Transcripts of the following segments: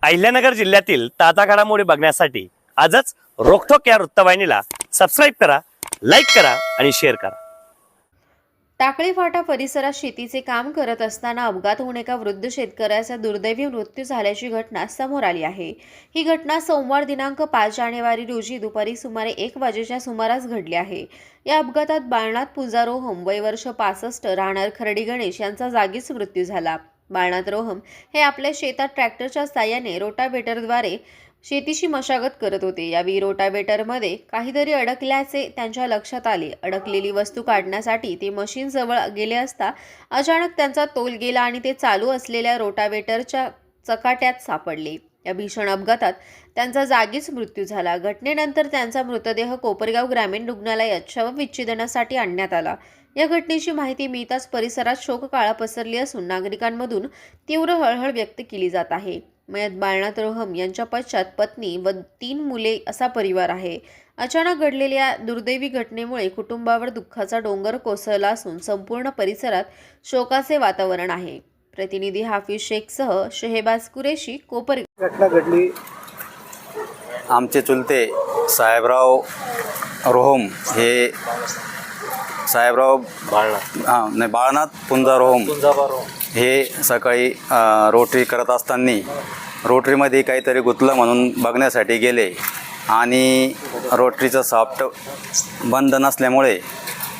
अहिल्यानगर जिल्ह्यातील ताजा घडामोडी बघण्यासाठी आजच रोखोक या वृत्तवाहिनीला सबस्क्राईब करा, लाईक करा आणि शेअर करा। टाकळी फाटा परिसरात शेतीचे काम करत असताना अपघात होऊन एका वृद्ध शेतकऱ्याचा दुर्दैवी मृत्यू झाल्याची घटना समोर आली आहे। ही घटना सोमवार दिनांक 5 जानेवारी रोजी दुपारी सुमारे 1 वाजेच्या सुमारास घडली आहे। या अपघातात बाळनाथ पूजा रोहम वय वर्ष 65 राहणार खर्डी गणेश यांचा जागीच मृत्यू झाला। बाळनाथ रोहम हे आपल्या शेतात ट्रॅक्टरच्या साहाय्याने रोटावेटरद्वारे शेतीची मशागत करत होते। यावेळी रोटावेटरमध्ये काहीतरी अडकल्याचे त्यांच्या लक्षात आले। अडकलेली वस्तू काढण्यासाठी ते मशीन जवळ गेले असता अचानक त्यांचा तोल गेला आणि ते चालू असलेल्या रोटावेटरच्या चकाट्यात सापडले। या भीषण अपघातात त्यांचा जागीच मृत्यू झाला। घटनेनंतर त्यांचा मृतदेह कोपरगाव ग्रामीण रुग्णालयात शवविच्छेदनासाठी आणण्यात आला। या घटनेची माहिती मिळताच परिसरात शोककळा पसरली असून नागरिकांमधून तीव्र हळहळ व्यक्त केली जात आहे। मयत बाळनाथ रोहम यांच्या पश्चात पत्नी व 3 मुले असा परिवार आहे। अचानक घडलेल्या दुर्दैवी घटनेमुळे कुटुंबावर दुःखाचा डोंगर कोसळला असून संपूर्ण परिसरात शोकाचे वातावरण आहे। प्रतिनिधी हाफिज शेखसह शहेबाज कुरेशी कोपर। घटना घडली। आमचे चुलते साहेबराव रोहम हे साहेबराव बाळनाथ पुंजा रोहम हे सकाळी रोटरी करत असताना रोटरीमध्ये काहीतरी गुंतलं म्हणून बघण्यासाठी गेले आणि रोटरीचं सॉफ्ट बंद नसल्यामुळे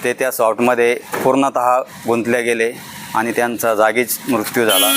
ते त्या सॉफ्टमध्ये पूर्णतः गुंतले गेले आणि त्यांचा जागीच मृत्यू झाला।